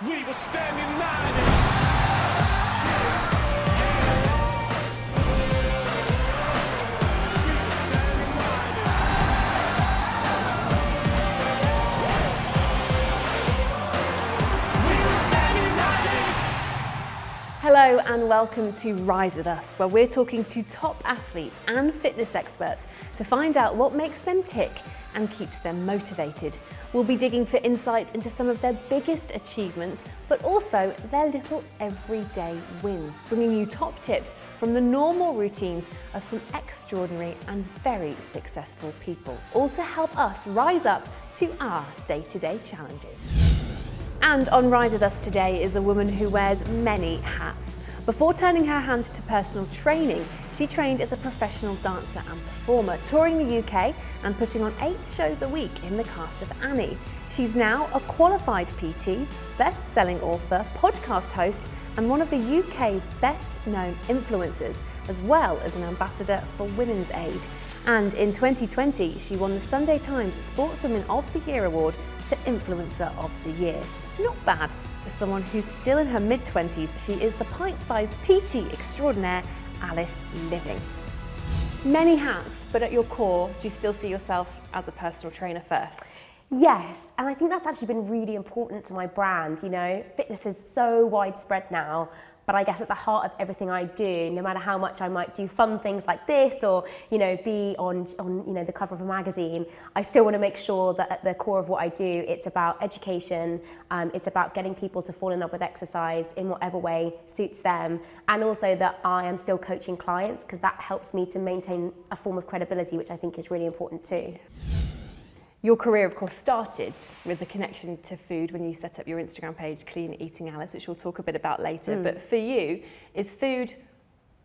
We will stand united. We will stand united. We will stand united. Hello and welcome to Rise With Us, where we're talking to top athletes and fitness experts to find out what makes them tick and keeps them motivated. We'll be digging for insights into some of their biggest achievements, but also their little everyday wins, bringing you top tips from the normal routines of some extraordinary and very successful people, all to help us rise up to our day-to-day challenges. And on Rise With Us today is a woman who wears many hats. Before turning her hand to personal training, she trained as a professional dancer and performer, touring the UK and putting on 8 shows a week in the cast of Annie. She's now a qualified PT, best-selling author, podcast host, and one of the UK's best-known influencers, as well as an ambassador for Women's Aid. And in 2020, she won the Sunday Times Sportswoman of the Year award for Influencer of the Year. Not bad for someone who's still in her mid-20s. She is the pint-sized PT extraordinaire, Alice Living. Many hats, but at your core, do you still see yourself as a personal trainer first? Yes, and I think that's actually been really important to my brand. You know, fitness is so widespread now, but I guess at the heart of everything I do, no matter how much I might do fun things like this or, you know, be on the cover of a magazine, I still want to make sure that at the core of what I do, it's about education, it's about getting people to fall in love with exercise in whatever way suits them, and also that I am still coaching clients because that helps me to maintain a form of credibility, which I think is really important too. Your career, of course, started with the connection to food when you set up your Instagram page, Clean Eating Alice, which we'll talk a bit about later. But for you, is food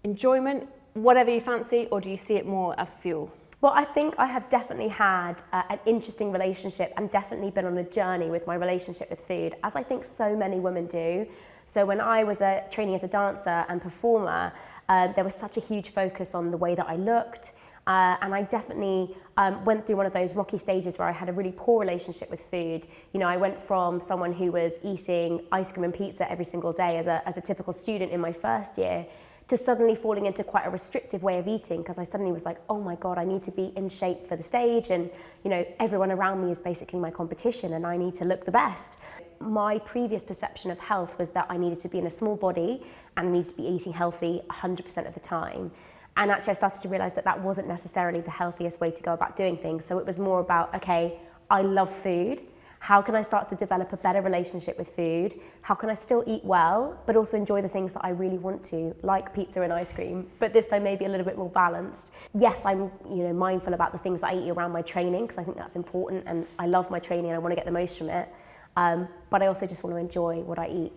enjoyment, whatever you fancy, or do you see it more as fuel? Well, I think I have definitely had an interesting relationship and definitely been on a journey with my relationship with food, as I think so many women do. So when I was training as a dancer and performer, there was such a huge focus on the way that I looked. And I definitely went through one of those rocky stages where I had a really poor relationship with food. You know, I went from someone who was eating ice cream and pizza every single day as a typical student in my first year to suddenly falling into quite a restrictive way of eating because I suddenly was like, oh my God, I need to be in shape for the stage and, you know, everyone around me is basically my competition and I need to look the best. My previous perception of health was that I needed to be in a small body and needed to be eating healthy 100% of the time. And actually I started to realize that that wasn't necessarily the healthiest way to go about doing things. So it was more about, okay, I love food. How can I start to develop a better relationship with food? How can I still eat well, but also enjoy the things that I really want to, like pizza and ice cream, but this time maybe a little bit more balanced. Yes, I'm mindful about the things that I eat around my training because I think that's important and I love my training and I want to get the most from it. But I also just want to enjoy what I eat.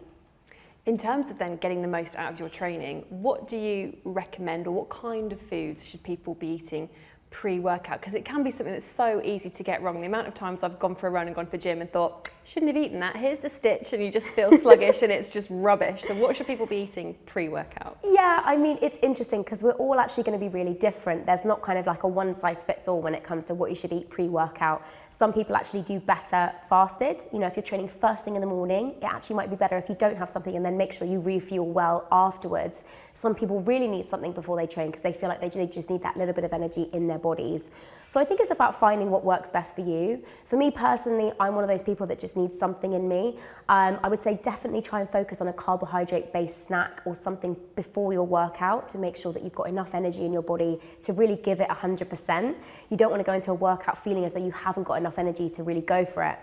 In terms of then getting the most out of your training, what do you recommend or what kind of foods should people be eating pre-workout? Because it can be something that's so easy to get wrong. The amount of times I've gone for a run and gone to the gym and thought, shouldn't have eaten that, here's the stitch, and you just feel sluggish and it's just rubbish. So what should people be eating pre-workout? Yeah, I mean, it's interesting because we're all actually going to be really different. There's not kind of like a one size fits all when it comes to what you should eat pre-workout. Some people actually do better fasted. You know, if you're training first thing in the morning, it actually might be better if you don't have something and then make sure you refuel well afterwards. Some people really need something before they train because they feel like they just need that little bit of energy in their bodies. So I think it's about finding what works best for you. For me personally, I'm one of those people that just needs something in me. I would say definitely try and focus on a carbohydrate-based snack or something before your workout to make sure that you've got enough energy in your body to really give it 100%. You don't want to go into a workout feeling as though you haven't got enough energy to really go for it.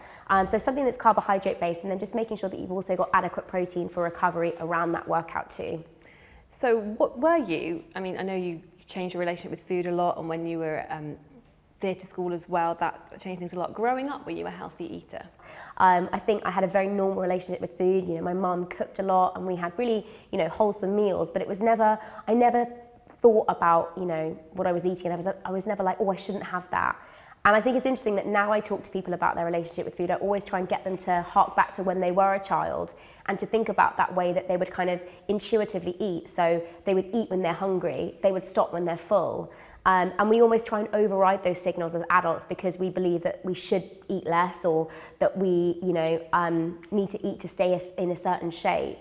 So something that's carbohydrate-based and then just making sure that you've also got adequate protein for recovery around that workout too. So what were you, I mean, I know you changed your relationship with food a lot and when you were theatre school as well, that changed things a lot. Growing up, were you a healthy eater? I think I had a very normal relationship with food. You know, my mum cooked a lot and we had really, wholesome meals, but it was never, I never thought about, what I was eating. I was never like, oh, I shouldn't have that. And I think it's interesting that now I talk to people about their relationship with food, I always try and get them to hark back to when they were a child and to think about that way that they would kind of intuitively eat. So they would eat when they're hungry, they would stop when they're full. And we almost try and override those signals as adults because we believe that we should eat less or that we, need to eat to stay in a certain shape.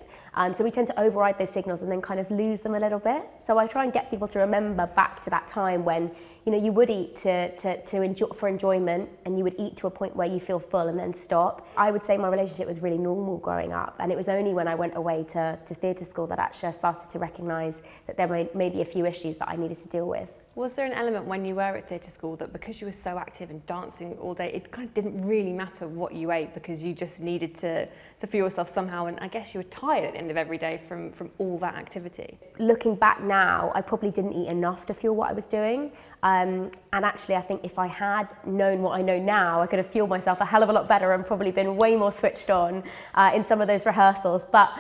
So we tend to override those signals and then kind of lose them a little bit. So I try and get people to remember back to that time when, you would eat to enjoy, for enjoyment, and you would eat to a point where you feel full and then stop. I would say my relationship was really normal growing up, and it was only when I went away to theatre school that actually I started to recognise that there may be a few issues that I needed to deal with. Was there an element when you were at theatre school that because you were so active and dancing all day, it kind of didn't really matter what you ate because you just needed to fuel yourself somehow, and I guess you were tired at the end of every day from all that activity? Looking back now, I probably didn't eat enough to fuel what I was doing. And actually, I think if I had known what I know now, I could have fueled myself a hell of a lot better and probably been way more switched on in some of those rehearsals. But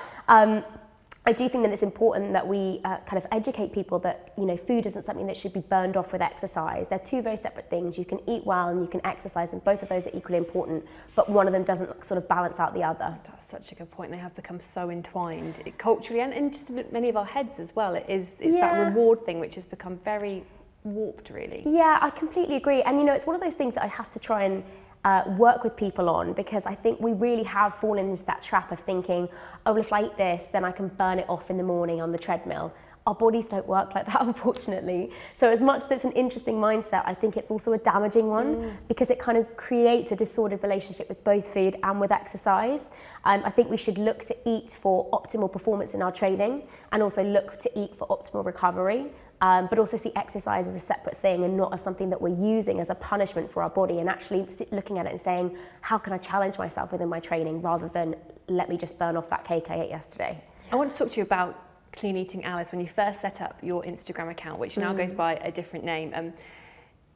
I do think that it's important that we kind of educate people that, food isn't something that should be burned off with exercise. They're two very separate things. You can eat well and you can exercise, and both of those are equally important, but one of them doesn't sort of balance out the other. That's such a good point. They have become so entwined culturally and just in many of our heads as well. It's that reward thing which has become very warped, really. Yeah, I completely agree. And, it's one of those things that I have to try and work with people on, because I think we really have fallen into that trap of thinking, oh, well, if I eat this, then I can burn it off in the morning on the treadmill. Our bodies don't work like that, unfortunately. So as much as it's an interesting mindset, I think it's also a damaging one because it kind of creates a disordered relationship with both food and with exercise. I think we should look to eat for optimal performance in our training and also look to eat for optimal recovery. But also see exercise as a separate thing and not as something that we're using as a punishment for our body, and actually looking at it and saying, how can I challenge myself within my training rather than let me just burn off that cake I ate yesterday. I want to talk to you about Clean Eating Alice. When you first set up your Instagram account, which now goes by a different name,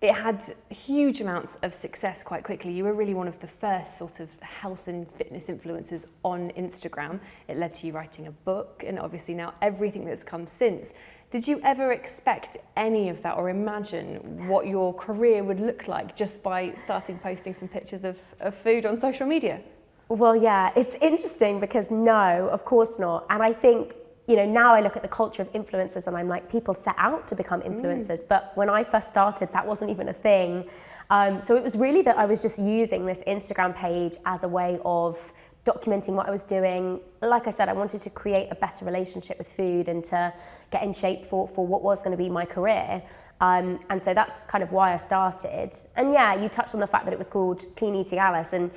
it had huge amounts of success quite quickly. You were really one of the first sort of health and fitness influencers on Instagram. It led to you writing a book, and obviously now everything that's come since. Did you ever expect any of that or imagine what your career would look like just by starting posting some pictures of food on social media? Well, yeah, it's interesting because no, of course not. And I think, now I look at the culture of influencers and I'm like, people set out to become influencers. But when I first started, that wasn't even a thing. So it was really that I was just using this Instagram page as a way of documenting what I was doing. Like I said, I wanted to create a better relationship with food and to get in shape for what was going to be my career. And so that's kind of why I started. And yeah, you touched on the fact that it was called Clean Eating Alice, and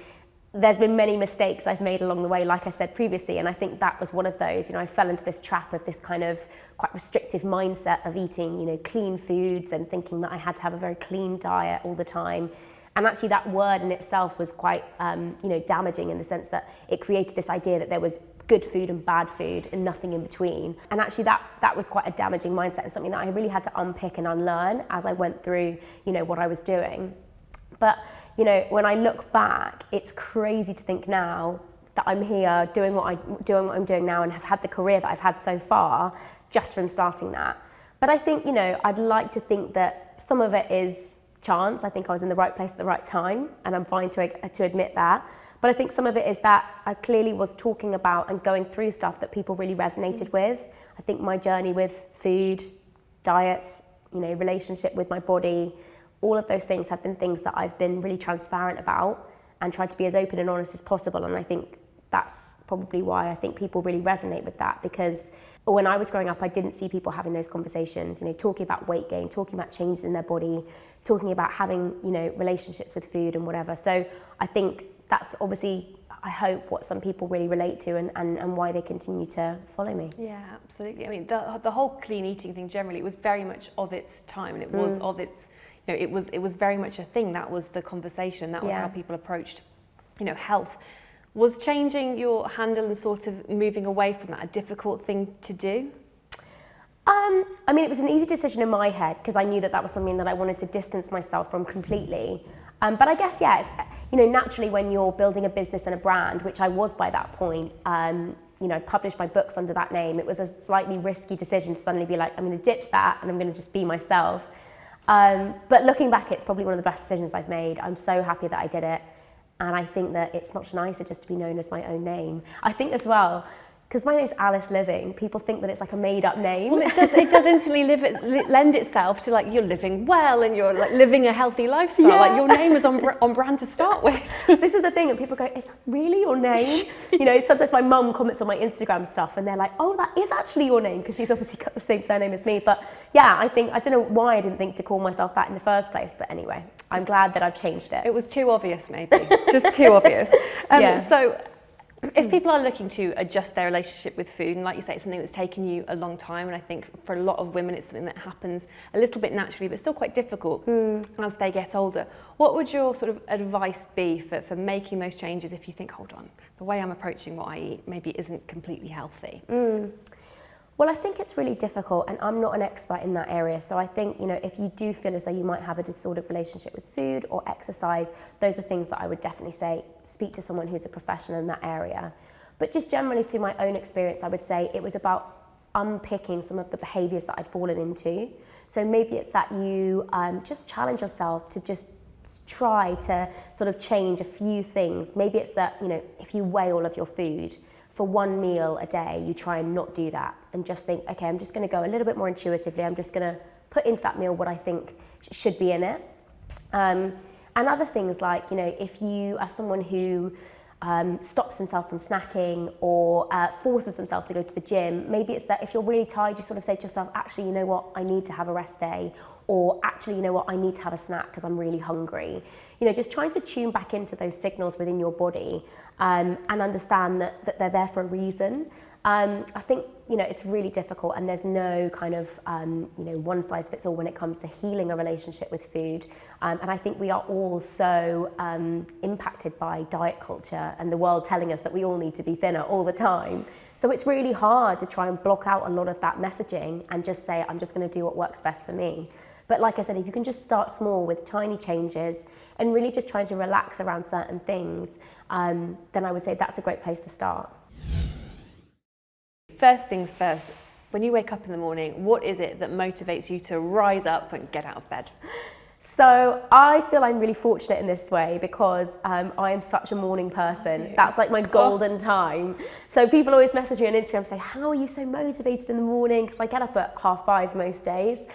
there's been many mistakes I've made along the way, like I said previously, and I think that was one of those. I fell into this trap of this kind of quite restrictive mindset of eating, clean foods and thinking that I had to have a very clean diet all the time. And actually that word in itself was quite, damaging in the sense that it created this idea that there was good food and bad food and nothing in between. And actually that was quite a damaging mindset and something that I really had to unpick and unlearn as I went through, what I was doing. But, when I look back, it's crazy to think now that I'm here doing what I'm doing now and have had the career that I've had so far just from starting that. But I think, I'd like to think that some of it is chance. I think I was in the right place at the right time, and I'm fine to admit that. But I think some of it is that I clearly was talking about and going through stuff that people really resonated with. I think my journey with food, diets, relationship with my body, all of those things have been things that I've been really transparent about and tried to be as open and honest as possible. And I think that's probably why I think people really resonate with that, because when I was growing up, I didn't see people having those conversations, talking about weight gain, talking about changes in their body, talking about having, relationships with food and whatever. So I think that's obviously, I hope, what some people really relate to and why they continue to follow me. Yeah, absolutely. I mean, the whole clean eating thing generally, it was very much of its time, and it was of its, it was very much a thing. That was the conversation. That was how people approached, health. Was changing your handle and sort of moving away from that a difficult thing to do? I mean, it was an easy decision in my head because I knew that was something that I wanted to distance myself from completely. But I guess, it's, naturally when you're building a business and a brand, which I was by that point, I published my books under that name, it was a slightly risky decision to suddenly be like, I'm going to ditch that and I'm going to just be myself. But looking back, it's probably one of the best decisions I've made. I'm so happy that I did it. And I think that it's much nicer just to be known as my own name. I think as well, because my name's Alice Living, people think that it's like a made-up name. Well, it does instantly lend itself to like you're living well and you're like living a healthy lifestyle. Yeah. Like your name is on brand to start with. This is the thing, and people go, is that really your name? You know, sometimes my mum comments on my Instagram stuff and they're like, oh, that is actually your name, because she's obviously got the same surname as me. But yeah, I don't know why I didn't think to call myself that in the first place, but anyway, I'm glad that I've changed it. It was too obvious, maybe. Just too obvious. Yeah. So if people are looking to adjust their relationship with food, and like you say, it's something that's taken you a long time, and I think for a lot of women it's something that happens a little bit naturally, but still quite difficult as they get older. What would your sort of advice be for making those changes if you think, hold on, the way I'm approaching what I eat maybe isn't completely healthy? Well, I think it's really difficult, and I'm not an expert in that area. So I think, you know, if you do feel as though you might have a disordered relationship with food or exercise, those are things that I would definitely say, speak to someone who's a professional in that area. But just generally through my own experience, I would say it was about unpicking some of the behaviours that I'd fallen into. So maybe it's that you just challenge yourself to just try to sort of change a few things. Maybe it's that, you know, if you weigh all of your food, for one meal a day, you try and not do that and just think, okay, I'm just going to go a little bit more intuitively. I'm just going to put into that meal what I think should be in it. And other things like, you know, if you are someone who stops themselves from snacking or forces themselves to go to the gym, maybe it's that if you're really tired, you sort of say to yourself, actually, you know what, I need to have a rest day, or actually, you know what, I need to have a snack because I'm really hungry. You know, just trying to tune back into those signals within your body and understand that they're there for a reason. I think, you know, it's really difficult, and there's no kind of, you know, one size fits all when it comes to healing a relationship with food. And I think we are all so impacted by diet culture and the world telling us that we all need to be thinner all the time. So it's really hard to try and block out a lot of that messaging and just say, I'm just going to do what works best for me. But like I said, if you can just start small with tiny changes and really just trying to relax around certain things, then I would say that's a great place to start. First things first, when you wake up in the morning, what is it that motivates you to rise up and get out of bed? So I feel I'm really fortunate in this way because I am such a morning person. That's like my golden time. So people always message me on Instagram and say, how are you so motivated in the morning? Because I get up at 5:30 most days.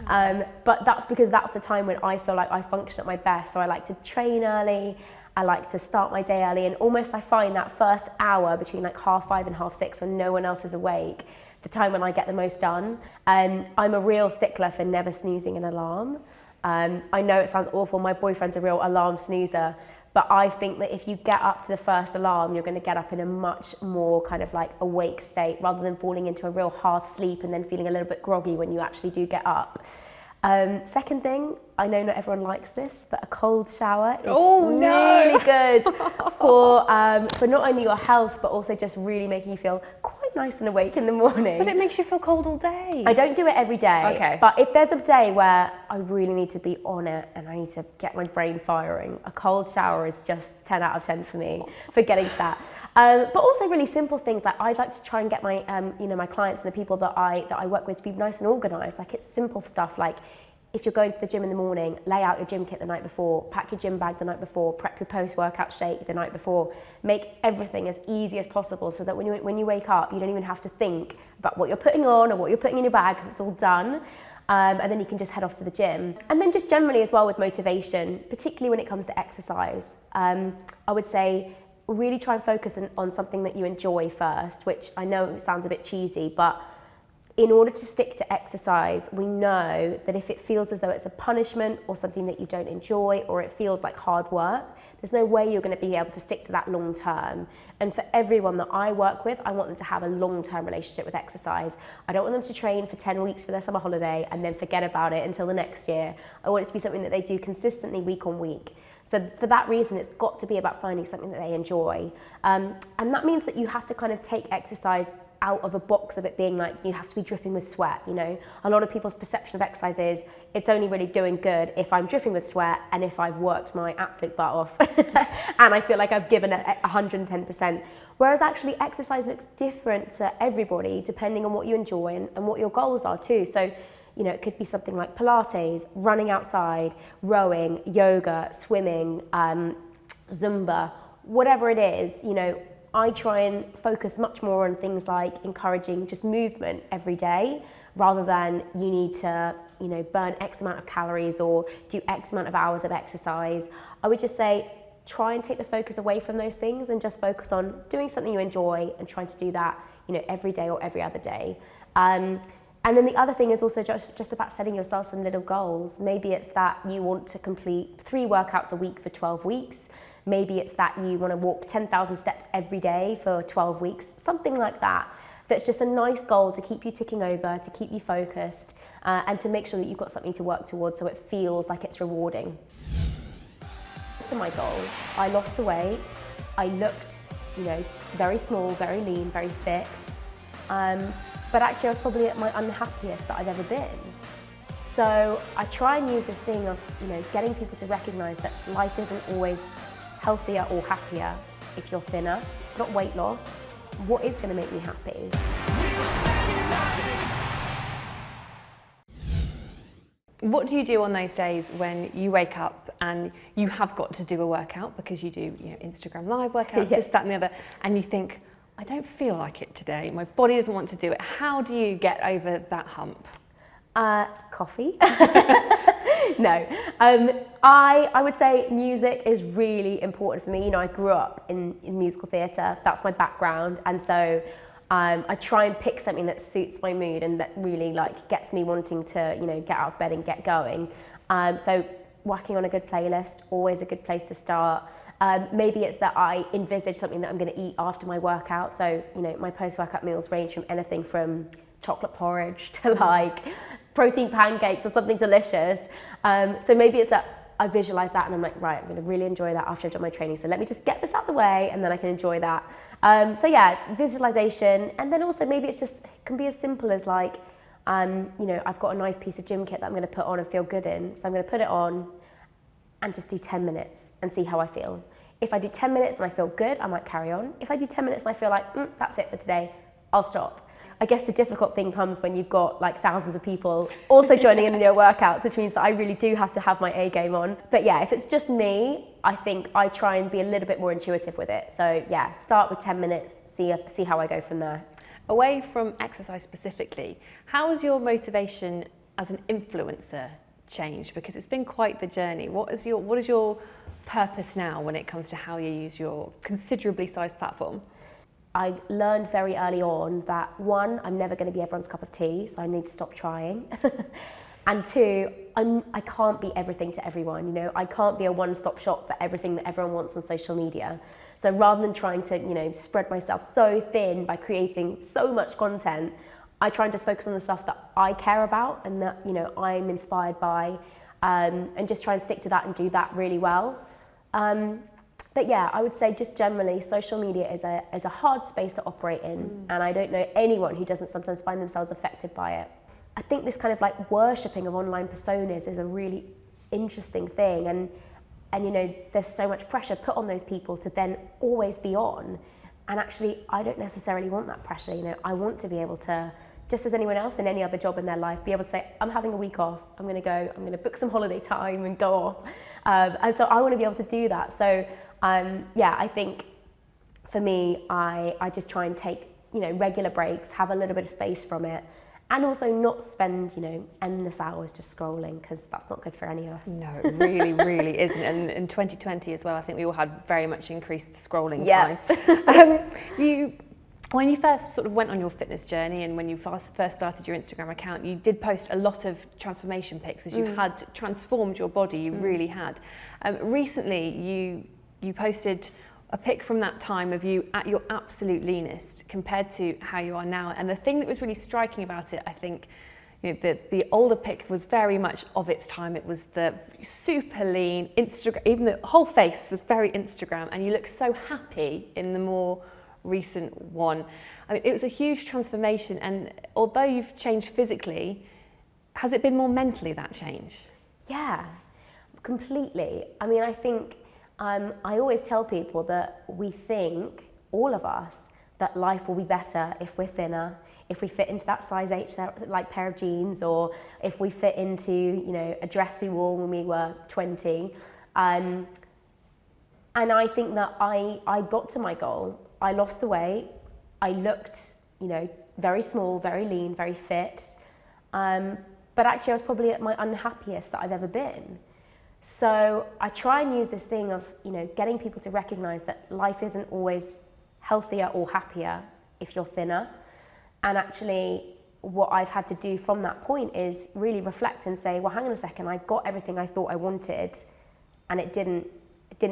But that's because that's the time when I feel like I function at my best. So I like to train early. I like to start my day early, and almost I find that first hour between like 5:30 and 6:30 when no one else is awake, the time when I get the most done. I'm a real stickler for never snoozing an alarm. I know it sounds awful, my boyfriend's a real alarm snoozer, but I think that if you get up to the first alarm, you're going to get up in a much more kind of like awake state rather than falling into a real half sleep and then feeling a little bit groggy when you actually do get up. Second thing, I know not everyone likes this, but a cold shower is really good for not only your health, but also just really making you feel quite nice and awake in the morning. But it makes you feel cold all day. I don't do it every day, okay. But if there's a day where I really need to be on it and I need to get my brain firing, a cold shower is just 10 out of 10 for me for getting to that. But also really simple things like I'd like to try and get my you know, my clients and the people that I work with to be nice and organised. Like it's simple stuff like if you're going to the gym in the morning, lay out your gym kit the night before, pack your gym bag the night before, prep your post-workout shake the night before, make everything as easy as possible so that when you wake up, you don't even have to think about what you're putting on or what you're putting in your bag because it's all done. And then you can just head off to the gym. And then just generally as well with motivation, particularly when it comes to exercise, I would say really try and focus on something that you enjoy first, which I know sounds a bit cheesy, but in order to stick to exercise, we know that if it feels as though it's a punishment or something that you don't enjoy or it feels like hard work, there's no way you're going to be able to stick to that long term. And for everyone that I work with, I want them to have a long-term relationship with exercise. I don't want them to train for 10 weeks for their summer holiday and then forget about it until the next year. I want it to be something that they do consistently week on week. So for that reason, it's got to be about finding something that they enjoy. And that means that you have to kind of take exercise out of a box of it being like you have to be dripping with sweat, you know. A lot of people's perception of exercise is it's only really doing good if I'm dripping with sweat and if I've worked my absolute butt off and I feel like I've given it 110%. Whereas actually exercise looks different to everybody depending on what you enjoy and what your goals are too. So, you know, it could be something like Pilates, running outside, rowing, yoga, swimming, Zumba, whatever it is, you know. I try and focus much more on things like encouraging just movement every day, rather than you need to, you know, burn X amount of calories or do X amount of hours of exercise. I would just say, try and take the focus away from those things and just focus on doing something you enjoy and trying to do that, you know, every day or every other day. And then the other thing is also just about setting yourself some little goals. Maybe it's that you want to complete 3 workouts a week for 12 weeks. Maybe it's that you want to walk 10,000 steps every day for 12 weeks, something like that. That's just a nice goal to keep you ticking over, to keep you focused, and to make sure that you've got something to work towards so it feels like it's rewarding. To my goal, I lost the weight. I looked, you know, very small, very lean, very fit. But actually I was probably at my unhappiest that I've ever been. So I try and use this thing of, you know, getting people to recognize that life isn't always healthier or happier if you're thinner. It's not weight loss. What is going to make me happy? We will stand united. What do you do on those days when you wake up and you have got to do a workout because you do, you know, Instagram live workouts, Yeah. this, that and the other, and you think, I don't feel like it today, my body doesn't want to do it. How do you get over that hump? Coffee. No. I would say music is really important for me. You know, I grew up in musical theatre. That's my background. And so I try and pick something that suits my mood and that really like gets me wanting to, you know, get out of bed and get going. So whacking on a good playlist, always a good place to start. Maybe it's that I envisage something that I'm going to eat after my workout. So, you know, my post-workout meals range from anything from chocolate porridge to like protein pancakes or something delicious. So maybe it's that I visualize that and I'm like, right, I'm going to really enjoy that after I've done my training. So let me just get this out of the way and then I can enjoy that. So yeah, visualization. And then also maybe it's just, it can be as simple as like, you know, I've got a nice piece of gym kit that I'm going to put on and feel good in. So I'm going to put it on and just do 10 minutes and see how I feel. If I do 10 minutes and I feel good, I might carry on. If I do 10 minutes and I feel like, that's it for today, I'll stop. I guess the difficult thing comes when you've got like thousands of people also joining in your workouts, which means that I really do have to have my A game on. But yeah, if it's just me, I think I try and be a little bit more intuitive with it. So yeah, start with 10 minutes, see how I go from there. Away from exercise specifically, how has your motivation as an influencer changed? Because it's been quite the journey. What is your purpose now when it comes to how you use your considerably sized platform? I learned very early on that 1, I'm never going to be everyone's cup of tea, so I need to stop trying. And 2, I can't be everything to everyone. You know, I can't be a one-stop shop for everything that everyone wants on social media. So rather than trying to, you know, spread myself so thin by creating so much content, I try and just focus on the stuff that I care about and that, you know, I'm inspired by, and just try and stick to that and do that really well. But yeah, I would say just generally, social media is a hard space to operate in, and I don't know anyone who doesn't sometimes find themselves affected by it. I think this kind of like worshipping of online personas is a really interesting thing, and you know, there's so much pressure put on those people to then always be on, and actually, I don't necessarily want that pressure. You know, I want to be able to, just as anyone else in any other job in their life, be able to say, I'm having a week off, I'm going to book some holiday time and go off. And so I want to be able to do that. So yeah, I think for me, I just try and take, you know, regular breaks, have a little bit of space from it, and also not spend, you know, endless hours just scrolling, because that's not good for any of us. No, it really, really isn't. And in 2020 as well, I think we all had very much increased scrolling Yeah. time. When you first sort of went on your fitness journey and when you first started your Instagram account, you did post a lot of transformation pics as you had transformed your body, you really had. Recently, you posted a pic from that time of you at your absolute leanest compared to how you are now. And the thing that was really striking about it, I think, you know, the older pic was very much of its time. It was the super lean, Instagram, even the whole face was very Instagram, and you look so happy in the more recent one. I mean, it was a huge transformation, and although you've changed physically, has it been more mentally, that change? Yeah, completely. I mean, I think I always tell people that we think, all of us, that life will be better if we're thinner, if we fit into that size H like pair of jeans, or if we fit into, you know, a dress we wore when we were 20. And I think that I got to my goal I lost the weight. I looked, very small, very lean, very fit. But actually I was probably at my unhappiest that I've ever been. So I try and use this thing of, getting people to recognize that life isn't always healthier or happier if you're thinner. And actually what I've had to do from that point is really reflect and say, well, hang on a second, I got everything I thought I wanted and it didn't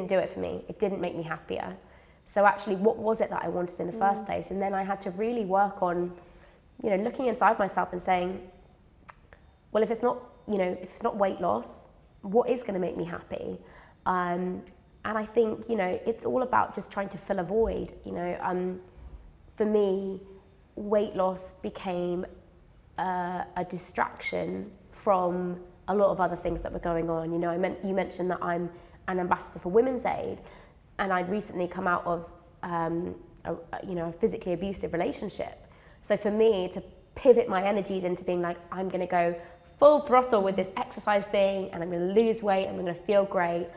do it for me. It didn't make me happier. So actually, what was it that I wanted in the first place? And then I had to really work on, looking inside myself and saying, well, if it's not weight loss, what is going to make me happy? And I think, it's all about just trying to fill a void. For me, weight loss became a distraction from a lot of other things that were going on. You mentioned that I'm an ambassador for Women's Aid, and I'd recently come out of a physically abusive relationship. So for me to pivot my energies into being like, I'm going to go full throttle with this exercise thing, and I'm going to lose weight, and I'm going to feel great,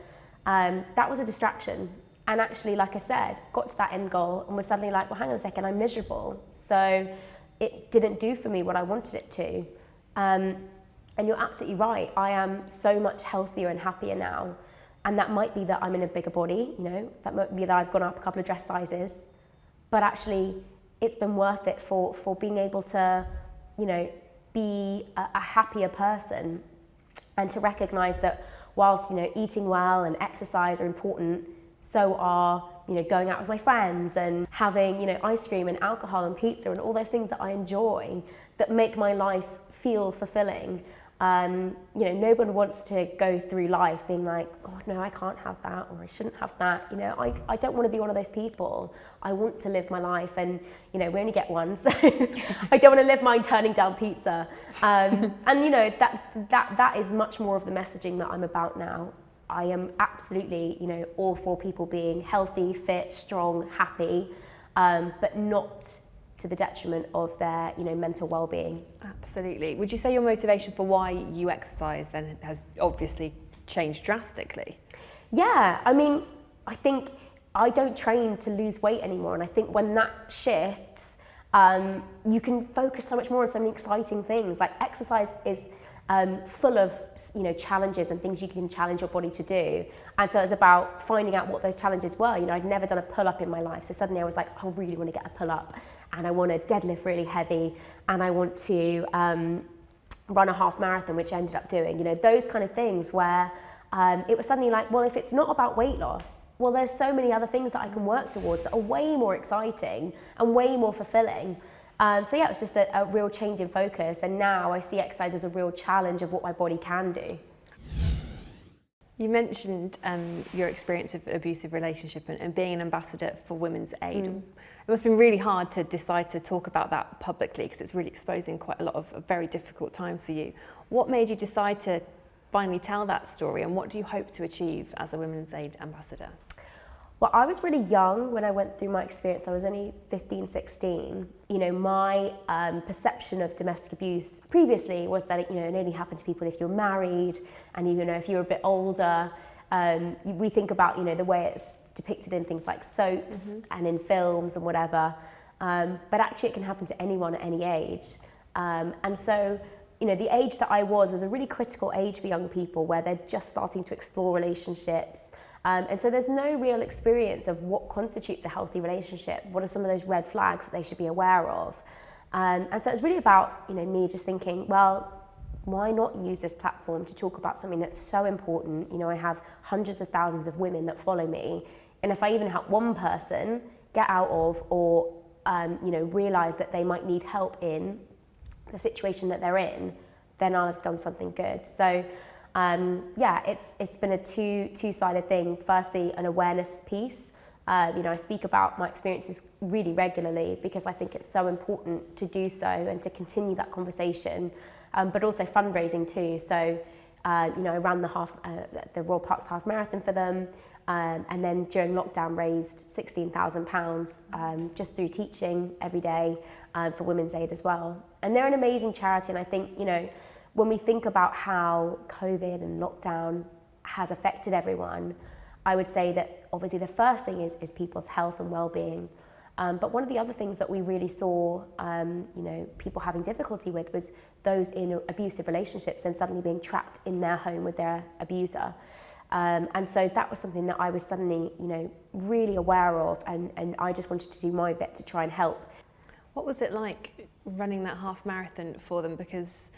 that was a distraction. And actually, like I said, got to that end goal and was suddenly like, well, hang on a second, I'm miserable. So it didn't do for me what I wanted it to. And you're absolutely right. I am so much healthier and happier now. And that might be that I'm in a bigger body, that might be that I've gone up a couple of dress sizes. But actually, it's been worth it for being able to, be a happier person, and to recognize that whilst, eating well and exercise are important, so are, going out with my friends and having, ice cream and alcohol and pizza and all those things that I enjoy that make my life feel fulfilling. No one wants to go through life being like, oh no, I can't have that, or I shouldn't have that. I don't want to be one of those people. I want to live my life, and we only get one, so I don't want to live mine turning down pizza. And that is much more of the messaging that I'm about now. I am absolutely, all for people being healthy, fit, strong, happy, but not to the detriment of their, mental well-being. Absolutely. Would you say your motivation for why you exercise then has obviously changed drastically? Yeah, I think I don't train to lose weight anymore, and I think when that shifts, you can focus so much more on so many exciting things. Like exercise is full of challenges and things you can challenge your body to do, and so it's about finding out what those challenges were. I'd never done a pull-up in my life, so suddenly I was like, I really want to get a pull-up, and I want to deadlift really heavy, and I want to run a half marathon, which I ended up doing. Those kind of things where it was suddenly like, well, if it's not about weight loss, well, there's so many other things that I can work towards that are way more exciting and way more fulfilling. So yeah, it was just a real change in focus, and now I see exercise as a real challenge of what my body can do. You mentioned your experience of an abusive relationship and being an ambassador for Women's Aid. It must have been really hard to decide to talk about that publicly, because it's really exposing quite a lot of a very difficult time for you. What made you decide to finally tell that story, and what do you hope to achieve as a Women's Aid ambassador? Well, I was really young when I went through my experience. I was only 15, 16. My perception of domestic abuse previously was that it only happened to people if you're married, and if you're a bit older. We think about the way it's depicted in things like soaps and in films and whatever. But actually, it can happen to anyone at any age. And so, the age that I was a really critical age for young people, where they're just starting to explore relationships. And so there's no real experience of what constitutes a healthy relationship. What are some of those red flags that they should be aware of? And so it's really about, me just thinking, well, why not use this platform to talk about something that's so important? I have hundreds of thousands of women that follow me. And if I even help one person get out of or, realize that they might need help in the situation that they're in, then I'll have done something good. So it's been a two-sided thing. Firstly, an awareness piece. I speak about my experiences really regularly because I think it's so important to do so and to continue that conversation, but also fundraising too. So, I ran the Royal Parks Half Marathon for them, and then during lockdown raised £16,000 just through teaching every day for Women's Aid as well. And they're an amazing charity, and I think, when we think about how COVID and lockdown has affected everyone, I would say that obviously the first thing is people's health and well-being. But one of the other things that we really saw, people having difficulty with was those in abusive relationships and suddenly being trapped in their home with their abuser. And so that was something that I was suddenly, really aware of, and I just wanted to do my bit to try and help. What was it like running that half marathon for them? Because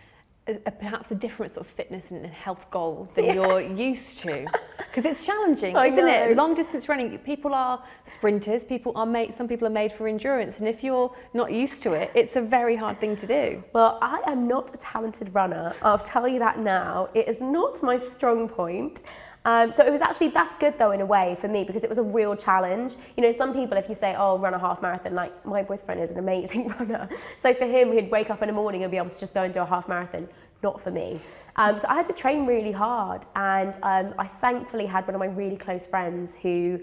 perhaps a different sort of fitness and health goal than you're used to. Because it's challenging, isn't it? Long distance running, people are sprinters, some people are made for endurance, and if you're not used to it, it's a very hard thing to do. Well, I am not a talented runner, I'll tell you that now. It is not my strong point. So it was actually, that's good though in a way for me, because it was a real challenge. Some people, if you say, oh, run a half marathon, like my boyfriend is an amazing runner. So for him, he'd wake up in the morning and be able to just go and do a half marathon. Not for me. So I had to train really hard, and I thankfully had one of my really close friends who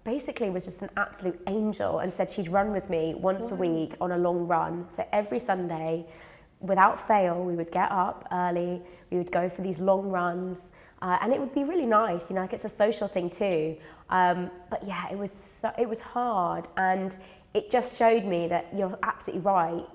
basically was just an absolute angel and said she'd run with me once a week on a long run. So every Sunday, without fail, we would get up early, we would go for these long runs, and it would be really nice, like it's a social thing too. But yeah, it was hard, and it just showed me that you're absolutely right.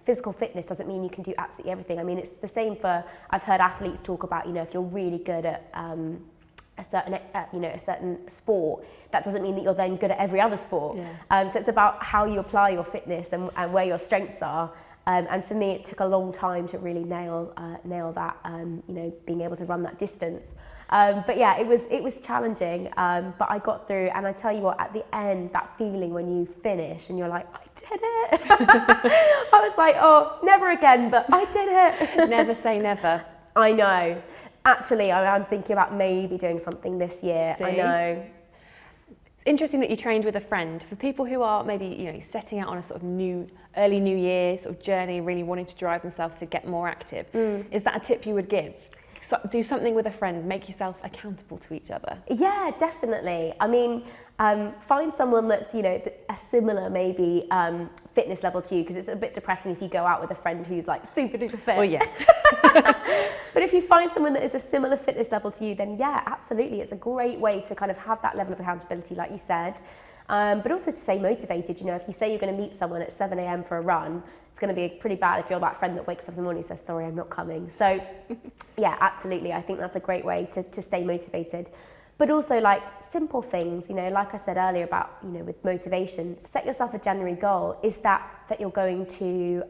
Physical fitness doesn't mean you can do absolutely everything. I mean, it's the same for, I've heard athletes talk about, if you're really good at a certain sport, that doesn't mean that you're then good at every other sport. Yeah. So it's about how you apply your fitness and where your strengths are. And for me, it took a long time to really nail that, being able to run that distance. But yeah, it was challenging, but I got through, and I tell you what, at the end, that feeling when you finish and you're like, I did it. I was like, oh, never again, but I did it. Never say never. I know. Actually, I'm thinking about maybe doing something this year. See? I know. Interesting that you trained with a friend. For people who are maybe setting out on a sort of early new year sort of journey, really wanting to drive themselves to get more active, is that a tip you would give? So, do something with a friend, make yourself accountable to each other. Yeah, definitely. I mean, find someone that's a similar maybe fitness level to you, because it's a bit depressing if you go out with a friend who's like super duper fit. Oh yeah. But if you find someone that is a similar fitness level to you, then yeah, absolutely, it's a great way to kind of have that level of accountability, like you said. But also to stay motivated. If you say you're going to meet someone at 7 a.m. for a run, it's going to be pretty bad if you're that friend that wakes up in the morning and says, sorry, I'm not coming. So yeah, absolutely. I think that's a great way to stay motivated. But also like simple things, like I said earlier about, with motivation, set yourself a January goal. Is that you're going to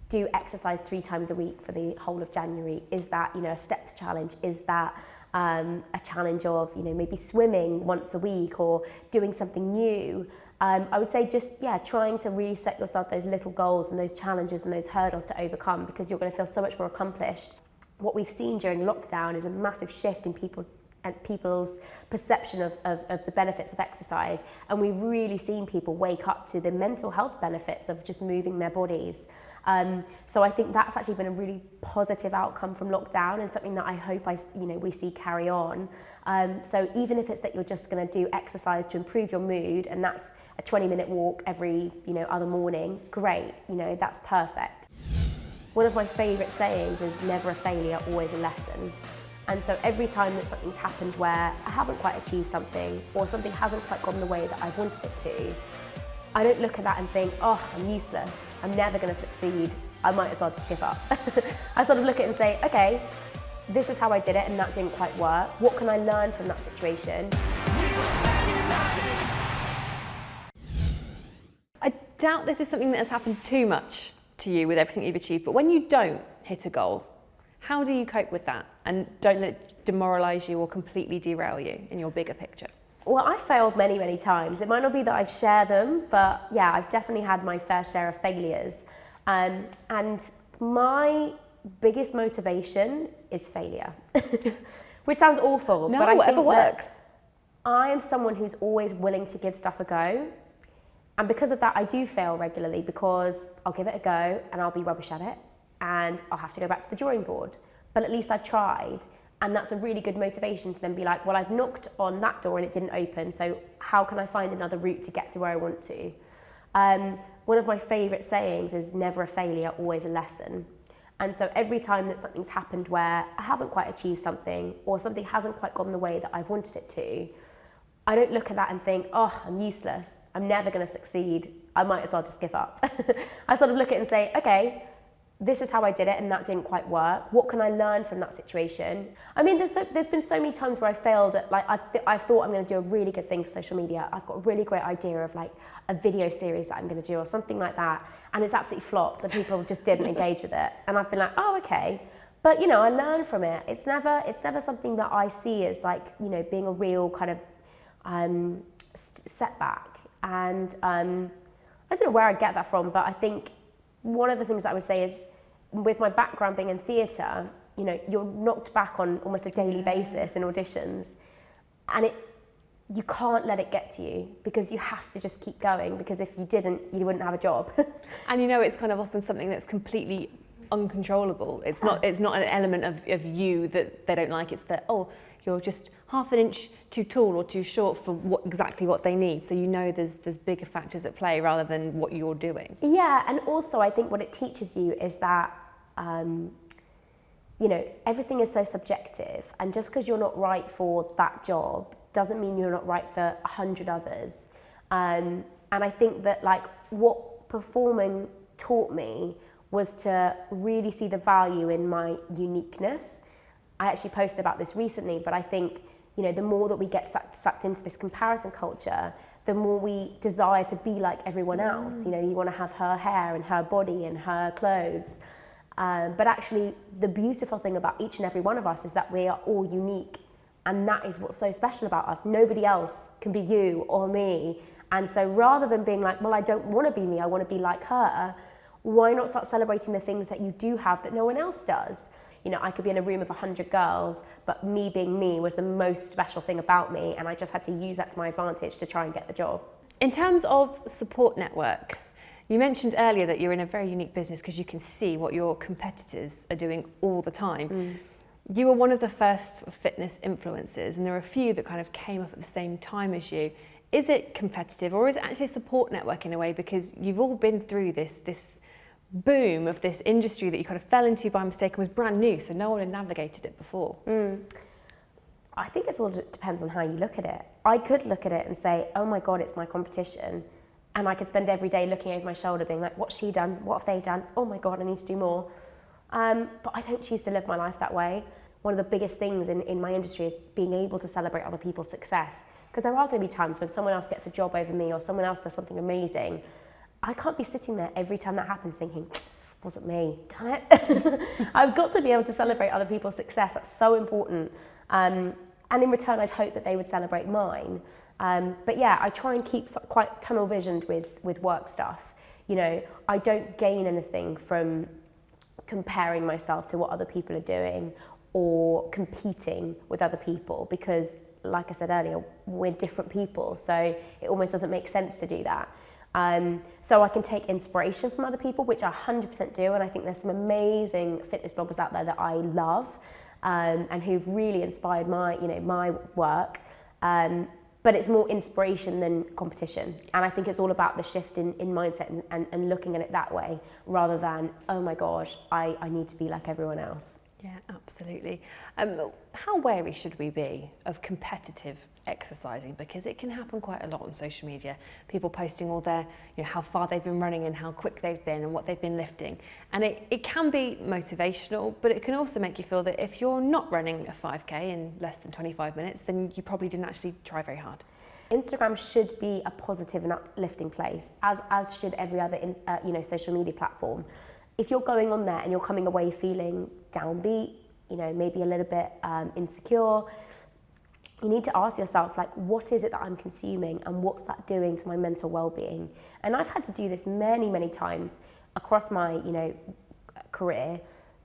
do exercise 3 times a week for the whole of January? Is that, a steps challenge? Is that a challenge of, maybe swimming once a week or doing something new? I would say just, trying to really set yourself those little goals and those challenges and those hurdles to overcome, because you're going to feel so much more accomplished. What we've seen during lockdown is a massive shift in people's perception of the benefits of exercise. And we've really seen people wake up to the mental health benefits of just moving their bodies. So I think that's actually been a really positive outcome from lockdown, and something that I hope we see carry on. So even if it's that you're just going to do exercise to improve your mood, and that's a 20-minute walk every other morning, great, that's perfect. One of my favourite sayings is never a failure, always a lesson. And so every time that something's happened where I haven't quite achieved something, or something hasn't quite gone the way that I wanted it to, I don't look at that and think, oh, I'm useless, I'm never going to succeed, I might as well just give up. I sort of look at it and say, okay, this is how I did it and that didn't quite work. What can I learn from that situation? I doubt this is something that has happened too much to you with everything you've achieved, but when you don't hit a goal, how do you cope with that and don't let it demoralise you or completely derail you in your bigger picture? Well, I've failed many, many times. It might not be that I've shared them, but yeah, I've definitely had my fair share of failures. And my biggest motivation is failure, which sounds awful. No, but I whatever think works. I am someone who's always willing to give stuff a go. And because of that, I do fail regularly, because I'll give it a go and I'll be rubbish at it and I'll have to go back to the drawing board. But at least I've tried. And that's a really good motivation to then be like, well, I've knocked on that door and it didn't open, so how can I find another route to get to where I want to? One of my favourite sayings is never a failure, always a lesson. And so every time that something's happened where I haven't quite achieved something, or something hasn't quite gone the way that I've wanted it to, I don't look at that and think, oh, I'm useless, I'm never going to succeed, I might as well just give up. I sort of look at it and say, okay, this is how I did it and that didn't quite work. What can I learn from that situation? I mean, there's been so many times where I failed at, like, I've thought I'm going to do a really good thing for social media. I've got a really great idea of like a video series that I'm going to do or something like that. And it's absolutely flopped and people just didn't engage with it. And I've been like, oh, okay. But, you know, I learn from it. It's never something that I see as like, you know, being a real kind of setback. And I don't know where I get that from, but I think one of the things that I would say is with my background being in theatre, you know, you're knocked back on almost a daily basis in auditions, and you can't let it get to you because you have to just keep going, because if you didn't, you wouldn't have a job. And you know, it's kind of often something that's completely uncontrollable. It's not an element of you that they don't like. It's that, oh, you're just half an inch too tall or too short for exactly what they need. So you know there's bigger factors at play rather than what you're doing. Yeah, and also I think what it teaches you is that, you know, everything is so subjective, and just because you're not right for that job doesn't mean you're not right for 100 others. And I think that like what performing taught me was to really see the value in my uniqueness. I actually posted about this recently, but I think, you know, the more that we get sucked into this comparison culture, the more we desire to be like everyone else. You know, you want to have her hair and her body and her clothes. But actually, the beautiful thing about each and every one of us is that we are all unique. And that is what's so special about us. Nobody else can be you or me. And so rather than being like, well, I don't want to be me, I want to be like her, why not start celebrating the things that you do have that no one else does? You know, I could be in a room of 100 girls, but me being me was the most special thing about me, and I just had to use that to my advantage to try and get the job. In terms of support networks, you mentioned earlier that you're in a very unique business because you can see what your competitors are doing all the time. You were one of the first fitness influencers, and there are a few that kind of came up at the same time as you. Is it competitive, or is it actually a support network in a way, because you've all been through this boom of this industry that you kind of fell into by mistake and was brand new, so no one had navigated it before? I think it all depends on how you look at it. I could look at it and say, oh my God, it's my competition. And I could spend every day looking over my shoulder being like, what's she done? What have they done? Oh my God, I need to do more. But I don't choose to live my life that way. One of the biggest things in my industry is being able to celebrate other people's success. Because there are going to be times when someone else gets a job over me or someone else does something amazing. I can't be sitting there every time that happens thinking, wasn't me, damn it. I've got to be able to celebrate other people's success. That's so important. And in return, I'd hope that they would celebrate mine. But yeah, I try and keep quite tunnel visioned with work stuff. You know, I don't gain anything from comparing myself to what other people are doing or competing with other people, because like I said earlier, we're different people. So it almost doesn't make sense to do that. So I can take inspiration from other people, which I 100% do, and I think there's some amazing fitness bloggers out there that I love, and who've really inspired my work. But it's more inspiration than competition, and I think it's all about the shift in mindset and looking at it that way, rather than, oh my gosh, I need to be like everyone else. Yeah, absolutely. How wary should we be of competitive exercising? Because it can happen quite a lot on social media. People posting all their, how far they've been running and how quick they've been and what they've been lifting. And it can be motivational, but it can also make you feel that if you're not running a 5K in less than 25 minutes, then you probably didn't actually try very hard. Instagram should be a positive and uplifting place, as should every other social media platform. If you're going on there and you're coming away feeling downbeat, maybe a little bit insecure, you need to ask yourself, like, what is it that I'm consuming and what's that doing to my mental well-being? And I've had to do this many, many times across my, career,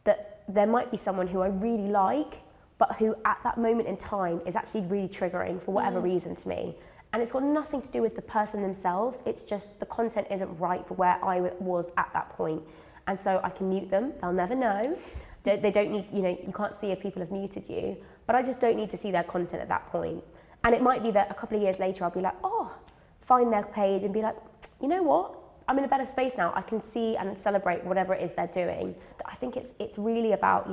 that there might be someone who I really like, but who at that moment in time is actually really triggering for whatever reason to me. And it's got nothing to do with the person themselves. It's just the content isn't right for where I was at that point. And so I can mute them. They'll never know. They don't need, you can't see if people have muted you, but I just don't need to see their content at that point. And it might be that a couple of years later, I'll be like, find their page and be like, you know what? I'm in a better space now. I can see and celebrate whatever it is they're doing. I think it's really about,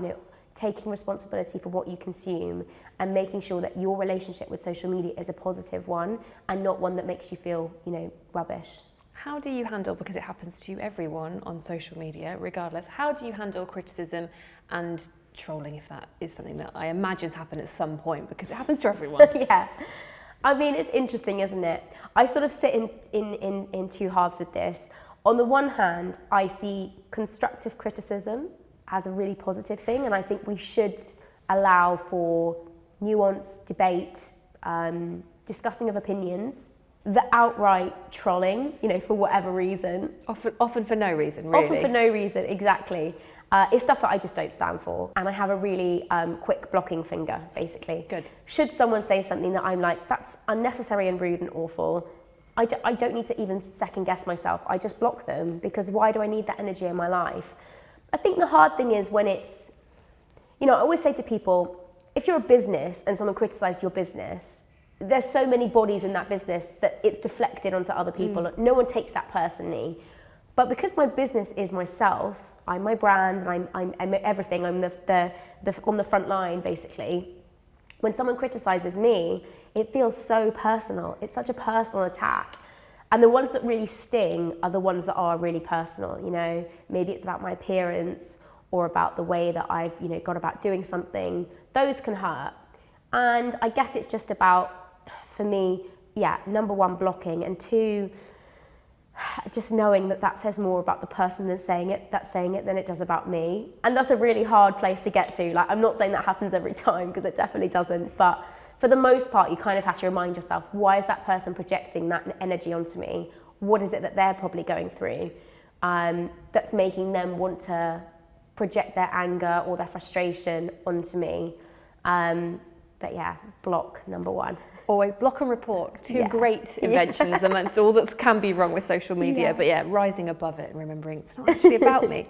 taking responsibility for what you consume and making sure that your relationship with social media is a positive one and not one that makes you feel, rubbish. How do you handle, because it happens to everyone on social media, regardless, how do you handle criticism and trolling, if that is something that I imagine has happened at some point, because it happens to everyone? Yeah. I mean, it's interesting, isn't it? I sort of sit in two halves with this. On the one hand, I see constructive criticism as a really positive thing, and I think we should allow for nuance, debate, discussing of opinions. The outright trolling, for whatever reason. Often for no reason, really. Often for no reason, exactly. It's stuff that I just don't stand for. And I have a really quick blocking finger, basically. Good. Should someone say something that I'm like, that's unnecessary and rude and awful, I don't need to even second guess myself. I just block them, because why do I need that energy in my life? I think the hard thing is when it's, I always say to people, if you're a business and someone criticizes your business, there's so many bodies in that business that it's deflected onto other people. No one takes that personally. But because my business is myself, I'm my brand, and I'm everything. I'm the on the front line, basically. When someone criticizes me, it feels so personal. It's such a personal attack. And the ones that really sting are the ones that are really personal. Maybe it's about my appearance or about the way that I've, gone about doing something. Those can hurt. And I guess it's just about, for me, number one, blocking, and two, just knowing that says more about the person that's saying it than it does about me. And that's a really hard place to get to. Like, I'm not saying that happens every time, because it definitely doesn't, but for the most part, you kind of have to remind yourself, why is that person projecting that energy onto me? What is it that they're probably going through that's making them want to project their anger or their frustration onto me? But yeah, block, number one. Always block and report. Two great inventions amongst all that can be wrong with social media. But rising above it and remembering it's not actually about me.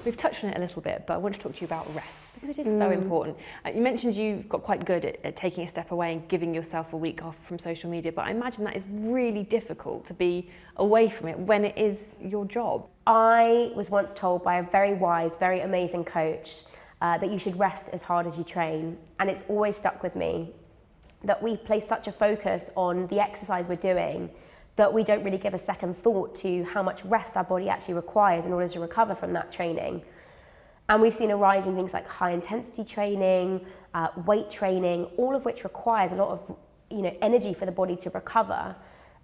We've touched on it a little bit, but I want to talk to you about rest, because it is so important. You mentioned you've got quite good at taking a step away and giving yourself a week off from social media, but I imagine that is really difficult to be away from it when it is your job. I was once told by a very wise, very amazing coach that you should rest as hard as you train. And it's always stuck with me that we place such a focus on the exercise we're doing that we don't really give a second thought to how much rest our body actually requires in order to recover from that training. And we've seen a rise in things like high intensity training, weight training, all of which requires a lot of energy for the body to recover.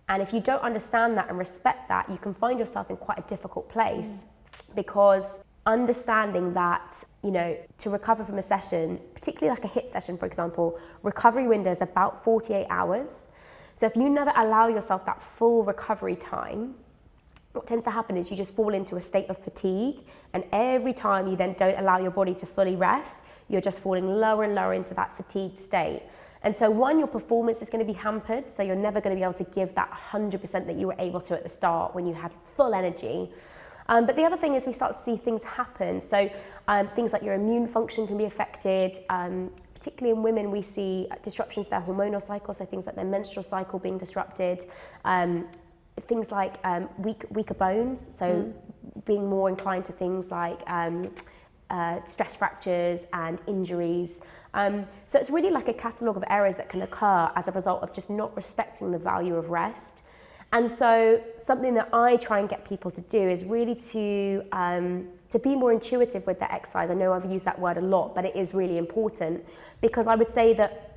And if you don't understand that and respect that, you can find yourself in quite a difficult place, because understanding that, to recover from a session, particularly like a HIIT session, for example, recovery window is about 48 hours. So if you never allow yourself that full recovery time, what tends to happen is you just fall into a state of fatigue, and every time you then don't allow your body to fully rest, you're just falling lower and lower into that fatigued state. And so one, your performance is going to be hampered, so you're never going to be able to give that 100% that you were able to at the start when you had full energy. But the other thing is we start to see things happen. So things like your immune function can be affected. Particularly in women, we see disruptions to their hormonal cycle, so things like their menstrual cycle being disrupted. Things like weaker bones, so being more inclined to things like stress fractures and injuries. So it's really like a catalogue of errors that can occur as a result of just not respecting the value of rest. And so something that I try and get people to do is really to be more intuitive with their exercise. I know I've used that word a lot, but it is really important, because I would say that,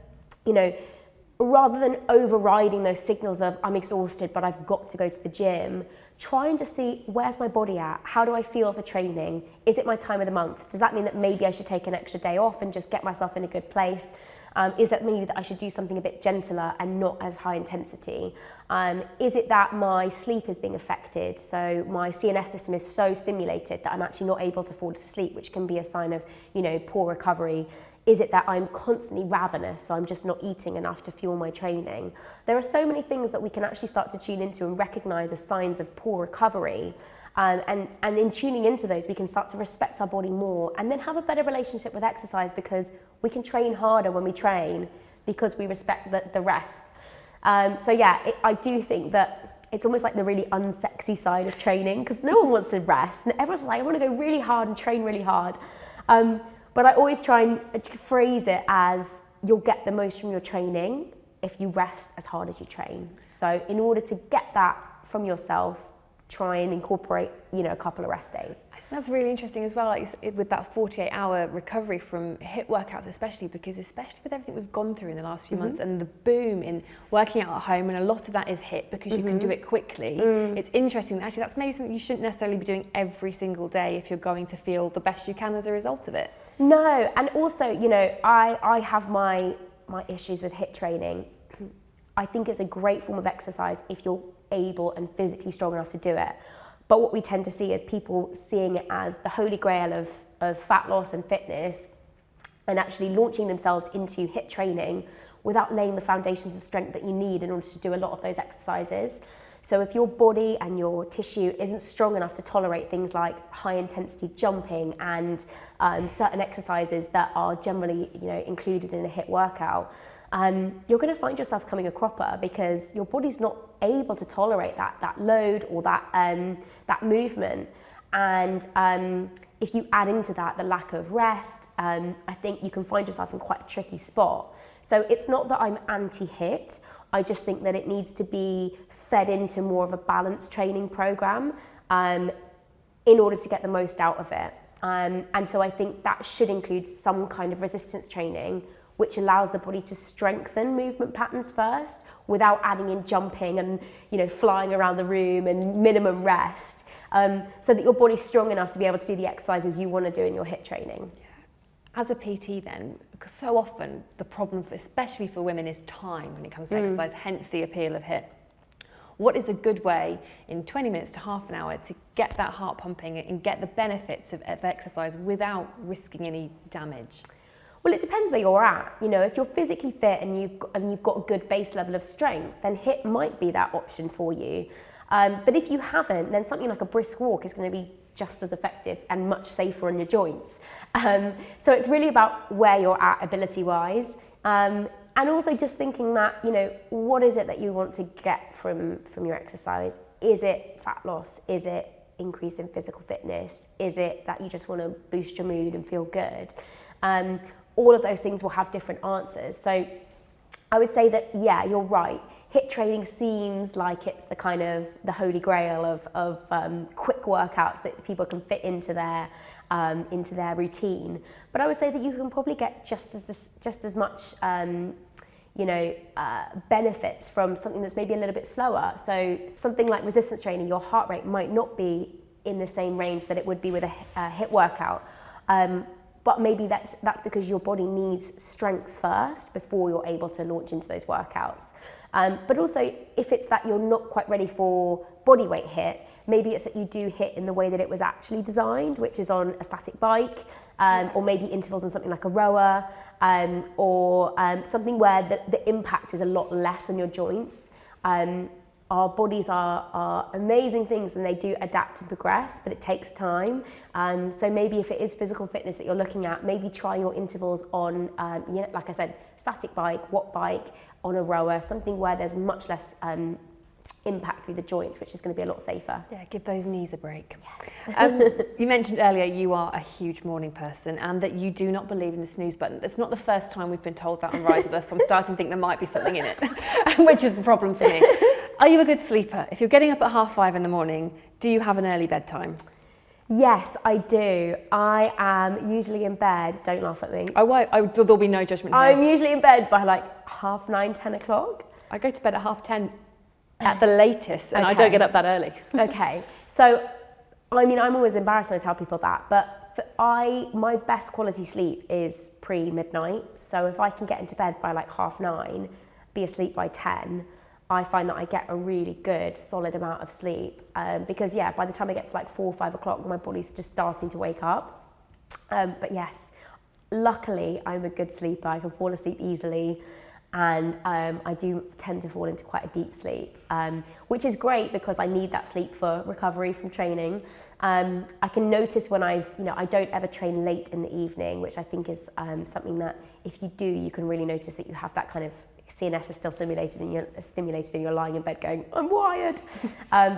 rather than overriding those signals of I'm exhausted, but I've got to go to the gym, try and just see, where's my body at? How do I feel for training? Is it my time of the month? Does that mean that maybe I should take an extra day off and just get myself in a good place? Is that maybe that I should do something a bit gentler and not as high intensity? Is it that my sleep is being affected? So my CNS system is so stimulated that I'm actually not able to fall to sleep, which can be a sign of, poor recovery. Is it that I'm constantly ravenous, so I'm just not eating enough to fuel my training? There are so many things that we can actually start to tune into and recognize as signs of poor recovery. And in tuning into those, we can start to respect our body more and then have a better relationship with exercise, because we can train harder when we train because we respect the rest. I do think that it's almost like the really unsexy side of training, because no one wants to rest. And everyone's like, I want to go really hard and train really hard. But I always try and phrase it as you'll get the most from your training if you rest as hard as you train. So in order to get that from yourself, try and incorporate, a couple of rest days. That's really interesting as well, like with that 48-hour recovery from HIIT workouts, especially with everything we've gone through in the last few months and the boom in working out at home, and a lot of that is HIIT because you can do it quickly. It's interesting that actually that's maybe something you shouldn't necessarily be doing every single day if you're going to feel the best you can as a result of it. No, and also, I have my issues with HIIT training. I think it's a great form of exercise if you're able and physically strong enough to do it. But what we tend to see is people seeing it as the holy grail of fat loss and fitness, and actually launching themselves into HIIT training without laying the foundations of strength that you need in order to do a lot of those exercises. So if your body and your tissue isn't strong enough to tolerate things like high intensity jumping and certain exercises that are generally included in a HIIT workout, you're going to find yourself coming a cropper because your body's not able to tolerate that load or that movement. And if you add into that the lack of rest, I think you can find yourself in quite a tricky spot. So it's not that I'm anti-HIIT, I just think that it needs to be fed into more of a balanced training program in order to get the most out of it. And so I think that should include some kind of resistance training, which allows the body to strengthen movement patterns first without adding in jumping and flying around the room and minimum rest, so that your body's strong enough to be able to do the exercises you want to do in your HIIT training. As a PT then, because so often the problem, especially for women, is time when it comes to exercise, hence the appeal of HIIT. What is a good way in 20 minutes to half an hour to get that heart pumping and get the benefits of exercise without risking any damage? Well, it depends where you're at. If you're physically fit and you've got a good base level of strength, then HIIT might be that option for you. But if you haven't, then something like a brisk walk is going to be just as effective and much safer on your joints. So it's really about where you're at ability-wise, and also just thinking that, what is it that you want to get from your exercise? Is it fat loss? Is it increase in physical fitness? Is it that you just want to boost your mood and feel good? All of those things will have different answers. So I would say that, yeah, you're right. HIIT training seems like it's the kind of the holy grail of quick workouts that people can fit into their routine. But I would say that you can probably get just as much benefits from something that's maybe a little bit slower. So something like resistance training, your heart rate might not be in the same range that it would be with a HIIT workout. But maybe that's because your body needs strength first before you're able to launch into those workouts. But also, if it's that you're not quite ready for bodyweight HIIT, maybe it's that you do HIIT in the way that it was actually designed, which is on a static bike, or maybe intervals on something like a rower, or something where the impact is a lot less on your joints. Our bodies are amazing things and they do adapt and progress, but it takes time. So maybe if it is physical fitness that you're looking at, maybe try your intervals on, like I said, static bike, watt bike, on a rower, something where there's much less impact through the joints, which is going to be a lot safer. Yeah, give those knees a break. Yes. You mentioned earlier you are a huge morning person and that you do not believe in the snooze button. It's not the first time we've been told that on Rise With Us. I'm starting to think there might be something in it, which is the problem for me. Are you a good sleeper? If you're getting up at 5:30 in the morning, do you have an early bedtime? Yes, I do. I am usually in bed, don't laugh at me. I won't. There'll be no judgment here. I'm usually in bed by like 9:30, 10 o'clock. I go to bed at 10:30 at the latest, and I Okay. don't get up that early. Okay, so I'm always embarrassed when I tell people that, but my best quality sleep is pre-midnight. So if I can get into bed by like 9:30, be asleep by 10, I find that I get a really good, solid amount of sleep. Because by the time I get to like 4 or 5 o'clock, my body's just starting to wake up. But yes, luckily I'm a good sleeper. I can fall asleep easily. And I do tend to fall into quite a deep sleep, which is great because I need that sleep for recovery from training. I can notice when I don't ever train late in the evening, which I think is something that if you do, you can really notice that you have that kind of CNS is still stimulated and you're lying in bed going, I'm wired.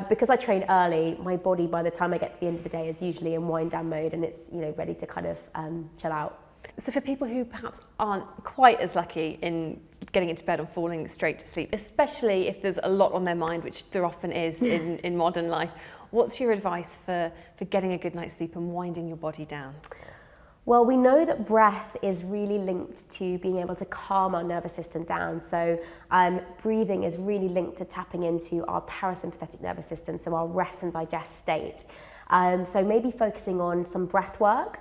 Because I train early, my body by the time I get to the end of the day is usually in wind down mode and it's ready to kind of chill out. So for people who perhaps aren't quite as lucky in getting into bed and falling straight to sleep, especially if there's a lot on their mind, which there often is in modern life, what's your advice for getting a good night's sleep and winding your body down? Well, we know that breath is really linked to being able to calm our nervous system down. So breathing is really linked to tapping into our parasympathetic nervous system, so our rest and digest state. So maybe focusing on some breath work,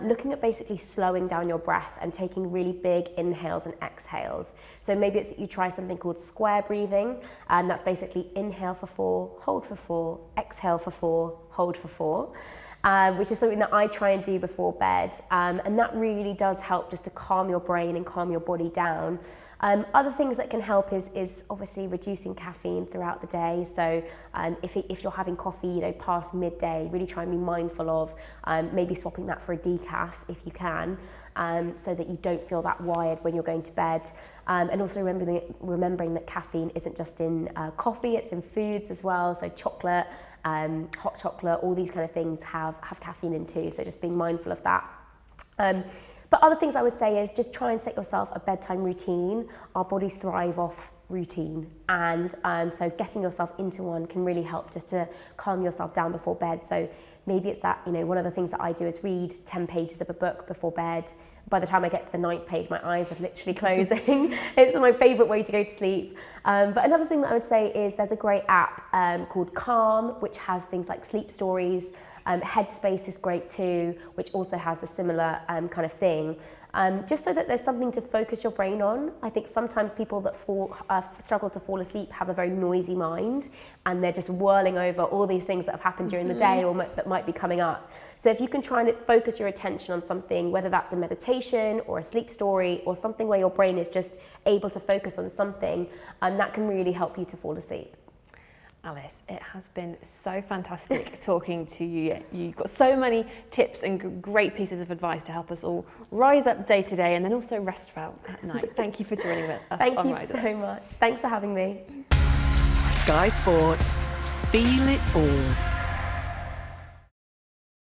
looking at basically slowing down your breath and taking really big inhales and exhales. So maybe it's that you try something called square breathing, and that's basically inhale for 4, hold for 4, exhale for 4, hold for 4. Which is something that I try and do before bed, and that really does help just to calm your brain and calm your body down. Other things that can help is obviously reducing caffeine throughout the day. So if you're having coffee, past midday, really try and be mindful of maybe swapping that for a decaf if you can, so that you don't feel that wired when you're going to bed. And also remembering that caffeine isn't just in coffee, it's in foods as well. So chocolate, hot chocolate, all these kind of things have caffeine in too, so just being mindful of that. But other things I would say is just try and set yourself a bedtime routine. Our bodies thrive off routine, and so getting yourself into one can really help just to calm yourself down before bed. So maybe it's that, one of the things that I do is read 10 pages of a book before bed. By the time I get to the 9th page, my eyes are literally closing. It's my favourite way to go to sleep. But another thing that I would say is there's a great app called Calm, which has things like sleep stories. Headspace is great too, which also has a similar kind of thing. Just so that there's something to focus your brain on. I think sometimes people that struggle to fall asleep have a very noisy mind, and they're just whirling over all these things that have happened during the day or that might be coming up. So if you can try and focus your attention on something, whether that's a meditation or a sleep story or something where your brain is just able to focus on something, that can really help you to fall asleep. Alice, it has been so fantastic talking to you. You've got so many tips and great pieces of advice to help us all rise up day to day and then also rest well at night. Thank you for joining us. Thank you so much. Thanks for having me. Sky Sports. Feel it all.